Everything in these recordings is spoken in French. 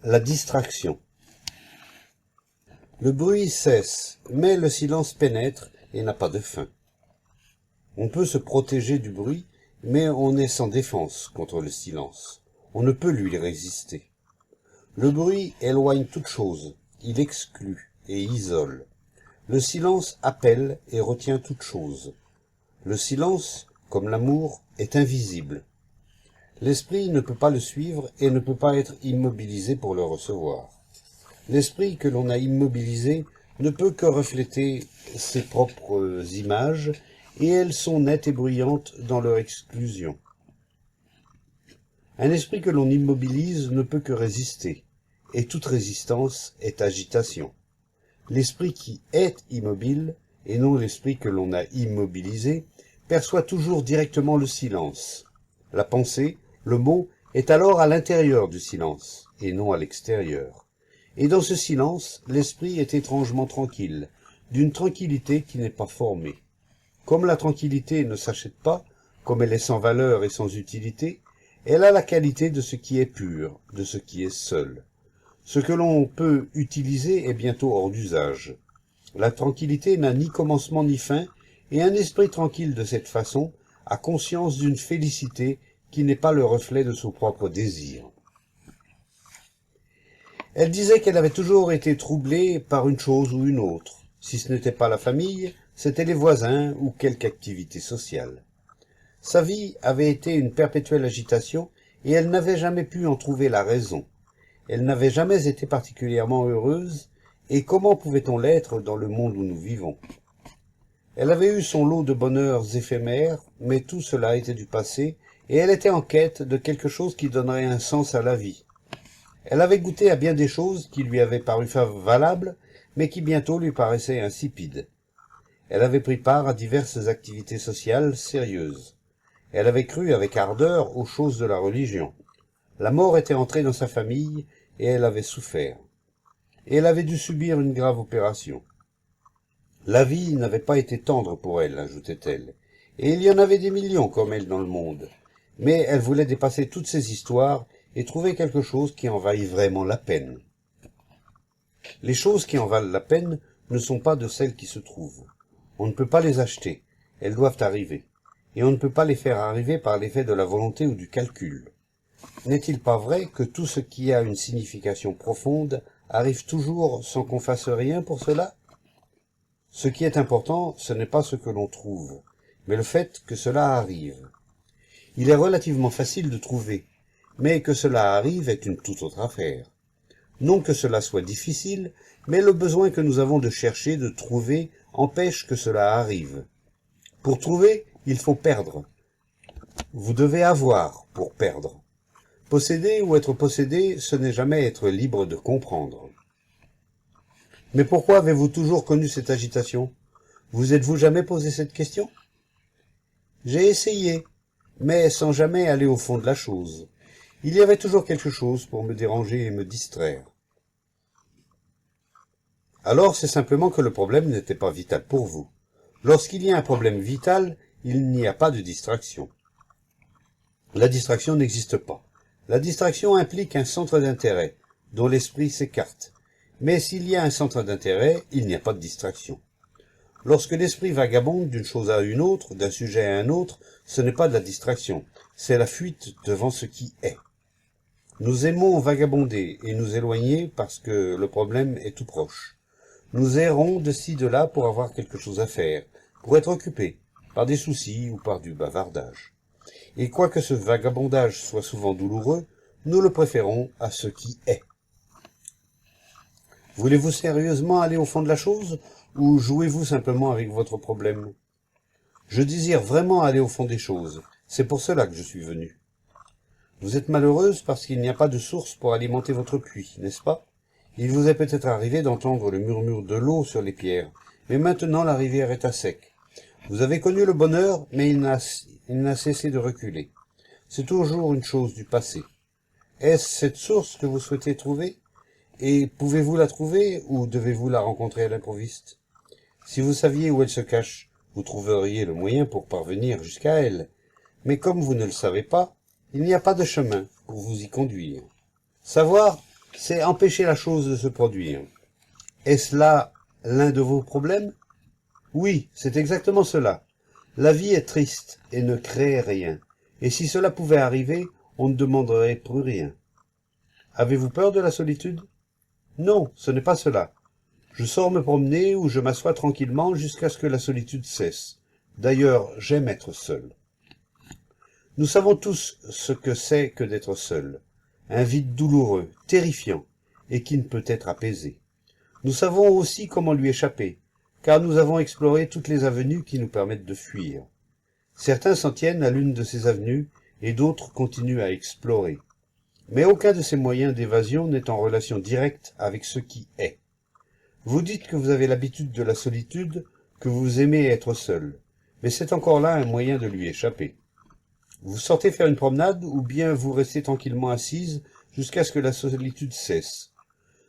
La distraction. Le bruit cesse, mais le silence pénètre et n'a pas de fin. On peut se protéger du bruit, mais on est sans défense contre le silence. On ne peut lui résister. Le bruit éloigne toute chose, il exclut et isole. Le silence appelle et retient toute chose. Le silence, comme l'amour, est invisible. L'esprit ne peut pas le suivre et ne peut pas être immobilisé pour le recevoir. L'esprit que l'on a immobilisé ne peut que refléter ses propres images, et elles sont nettes et bruyantes dans leur exclusion. Un esprit que l'on immobilise ne peut que résister, et toute résistance est agitation. L'esprit qui est immobile, et non l'esprit que l'on a immobilisé, perçoit toujours directement le silence. La pensée, le mot, est alors à l'intérieur du silence, et non à l'extérieur. Et dans ce silence, l'esprit est étrangement tranquille, d'une tranquillité qui n'est pas formée. Comme la tranquillité ne s'achète pas, comme elle est sans valeur et sans utilité, elle a la qualité de ce qui est pur, de ce qui est seul. Ce que l'on peut utiliser est bientôt hors d'usage. La tranquillité n'a ni commencement ni fin, et un esprit tranquille de cette façon a conscience d'une félicité qui n'est pas le reflet de son propre désir. Elle disait qu'elle avait toujours été troublée par une chose ou une autre. Si ce n'était pas la famille, c'étaient les voisins ou quelque activité sociale. Sa vie avait été une perpétuelle agitation et elle n'avait jamais pu en trouver la raison. Elle n'avait jamais été particulièrement heureuse, et comment pouvait-on l'être dans le monde où nous vivons? Elle avait eu son lot de bonheurs éphémères, mais tout cela était du passé, et elle était en quête de quelque chose qui donnerait un sens à la vie. Elle avait goûté à bien des choses qui lui avaient paru valables, mais qui bientôt lui paraissaient insipides. Elle avait pris part à diverses activités sociales sérieuses. Elle avait cru avec ardeur aux choses de la religion. La mort était entrée dans sa famille, et elle avait souffert. Et elle avait dû subir une grave opération. La vie n'avait pas été tendre pour elle, ajoutait-elle, et il y en avait des millions comme elle dans le monde. Mais elle voulait dépasser toutes ces histoires et trouver quelque chose qui en vaille vraiment la peine. Les choses qui en valent la peine ne sont pas de celles qui se trouvent. On ne peut pas les acheter, elles doivent arriver, et on ne peut pas les faire arriver par l'effet de la volonté ou du calcul. N'est-il pas vrai que tout ce qui a une signification profonde arrive toujours sans qu'on fasse rien pour cela? Ce qui est important, ce n'est pas ce que l'on trouve, mais le fait que cela arrive. Il est relativement facile de trouver, mais que cela arrive est une toute autre affaire. Non que cela soit difficile, mais le besoin que nous avons de chercher, de trouver, empêche que cela arrive. Pour trouver, il faut perdre. Vous devez avoir pour perdre. Posséder ou être possédé, ce n'est jamais être libre de comprendre. Mais pourquoi avez-vous toujours connu cette agitation? Vous êtes-vous jamais posé cette question? J'ai essayé, mais sans jamais aller au fond de la chose. Il y avait toujours quelque chose pour me déranger et me distraire. Alors c'est simplement que le problème n'était pas vital pour vous. Lorsqu'il y a un problème vital, il n'y a pas de distraction. La distraction n'existe pas. La distraction implique un centre d'intérêt, dont l'esprit s'écarte. Mais s'il y a un centre d'intérêt, il n'y a pas de distraction. Lorsque l'esprit vagabonde d'une chose à une autre, d'un sujet à un autre, ce n'est pas de la distraction, c'est la fuite devant ce qui est. Nous aimons vagabonder et nous éloigner parce que le problème est tout proche. Nous errons de ci de là pour avoir quelque chose à faire, pour être occupés, par des soucis ou par du bavardage. Et quoique ce vagabondage soit souvent douloureux, nous le préférons à ce qui est. Voulez-vous sérieusement aller au fond de la chose, ou jouez-vous simplement avec votre problème? Je désire vraiment aller au fond des choses, c'est pour cela que je suis venu. Vous êtes malheureuse parce qu'il n'y a pas de source pour alimenter votre puits, n'est-ce pas? Il vous est peut-être arrivé d'entendre le murmure de l'eau sur les pierres, mais maintenant la rivière est à sec. Vous avez connu le bonheur, mais il n'a cessé de reculer. C'est toujours une chose du passé. Est-ce cette source que vous souhaitez trouver? Et pouvez-vous la trouver, ou devez-vous la rencontrer à l'improviste? Si vous saviez où elle se cache, vous trouveriez le moyen pour parvenir jusqu'à elle. Mais comme vous ne le savez pas, il n'y a pas de chemin pour vous y conduire. Savoir, c'est empêcher la chose de se produire. Est-ce là l'un de vos problèmes? Oui, c'est exactement cela. La vie est triste et ne crée rien. Et si cela pouvait arriver, on ne demanderait plus rien. Avez-vous peur de la solitude? Non, ce n'est pas cela. Je sors me promener ou je m'assois tranquillement jusqu'à ce que la solitude cesse. D'ailleurs, j'aime être seul. Nous savons tous ce que c'est que d'être seul. Un vide douloureux, terrifiant, et qui ne peut être apaisé. Nous savons aussi comment lui échapper, car nous avons exploré toutes les avenues qui nous permettent de fuir. Certains s'en tiennent à l'une de ces avenues, et d'autres continuent à explorer. Mais aucun de ces moyens d'évasion n'est en relation directe avec ce qui est. Vous dites que vous avez l'habitude de la solitude, que vous aimez être seul, mais c'est encore là un moyen de lui échapper. Vous sortez faire une promenade ou bien vous restez tranquillement assise jusqu'à ce que la solitude cesse.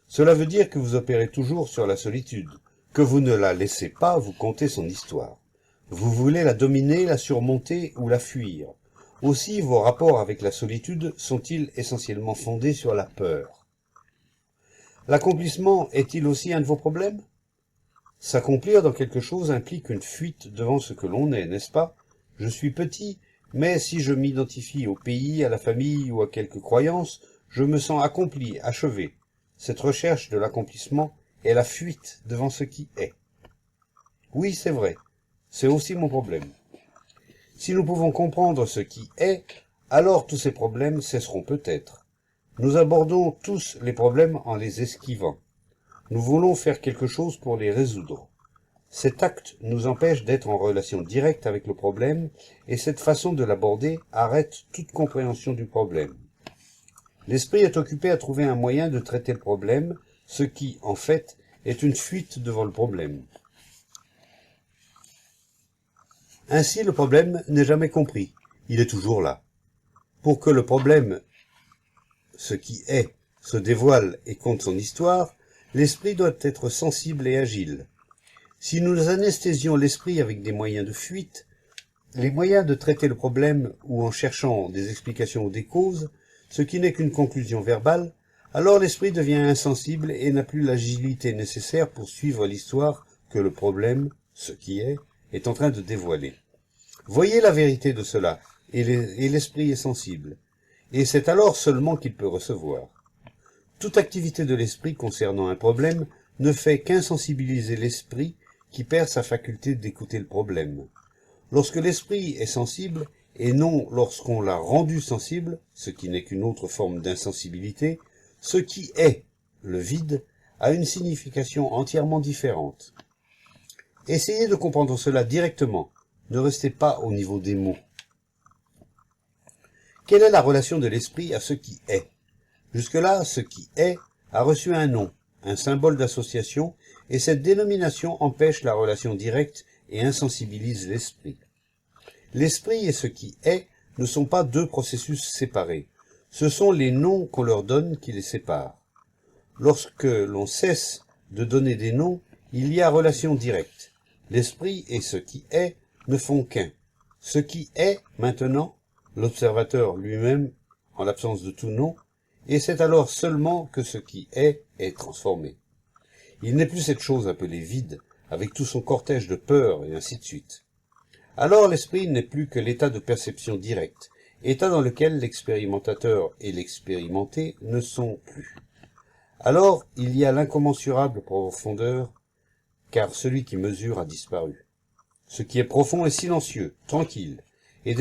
Cela veut dire que vous opérez toujours sur la solitude, que vous ne la laissez pas vous conter son histoire. Vous voulez la dominer, la surmonter ou la fuir. Aussi vos rapports avec la solitude sont-ils essentiellement fondés sur la peur. L'accomplissement est-il aussi un de vos problèmes? S'accomplir dans quelque chose implique une fuite devant ce que l'on est, n'est-ce pas? Je suis petit, mais si je m'identifie au pays, à la famille ou à quelque croyance, je me sens accompli, achevé. Cette recherche de l'accomplissement est la fuite devant ce qui est. Oui, c'est vrai, c'est aussi mon problème. Si nous pouvons comprendre ce qui est, alors tous ces problèmes cesseront peut-être. Nous abordons tous les problèmes en les esquivant. Nous voulons faire quelque chose pour les résoudre. Cet acte nous empêche d'être en relation directe avec le problème, et cette façon de l'aborder arrête toute compréhension du problème. L'esprit est occupé à trouver un moyen de traiter le problème, ce qui, en fait, est une fuite devant le problème. Ainsi, le problème n'est jamais compris, il est toujours là. Pour que le problème, ce qui est, se dévoile et conte son histoire, l'esprit doit être sensible et agile. Si nous anesthésions l'esprit avec des moyens de fuite, les moyens de traiter le problème ou en cherchant des explications ou des causes, ce qui n'est qu'une conclusion verbale, alors l'esprit devient insensible et n'a plus l'agilité nécessaire pour suivre l'histoire que le problème, ce qui est en train de dévoiler. Voyez la vérité de cela, et l'esprit est sensible, et c'est alors seulement qu'il peut recevoir. Toute activité de l'esprit concernant un problème ne fait qu'insensibiliser l'esprit qui perd sa faculté d'écouter le problème. Lorsque l'esprit est sensible, et non lorsqu'on l'a rendu sensible, ce qui n'est qu'une autre forme d'insensibilité, ce qui est, le vide, a une signification entièrement différente. Essayez de comprendre cela directement, ne restez pas au niveau des mots. Quelle est la relation de l'esprit à ce qui est? Jusque-là, ce qui est a reçu un nom, un symbole d'association, et cette dénomination empêche la relation directe et insensibilise l'esprit. L'esprit et ce qui est ne sont pas deux processus séparés. Ce sont les noms qu'on leur donne qui les séparent. Lorsque l'on cesse de donner des noms, il y a relation directe. L'esprit et ce qui est ne font qu'un. Ce qui est, maintenant, l'observateur lui-même, en l'absence de tout nom, et c'est alors seulement que ce qui est transformé. Il n'est plus cette chose appelée vide, avec tout son cortège de peur et ainsi de suite. Alors l'esprit n'est plus que l'état de perception directe, état dans lequel l'expérimentateur et l'expérimenté ne sont plus. Alors il y a l'incommensurable profondeur, car celui qui mesure a disparu. Ce qui est profond est silencieux, tranquille, et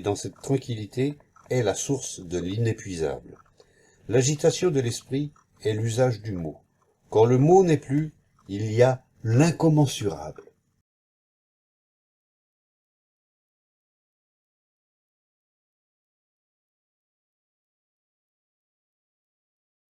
dans cette tranquillité est la source de l'inépuisable. L'agitation de l'esprit est l'usage du mot. Quand le mot n'est plus, il y a l'incommensurable.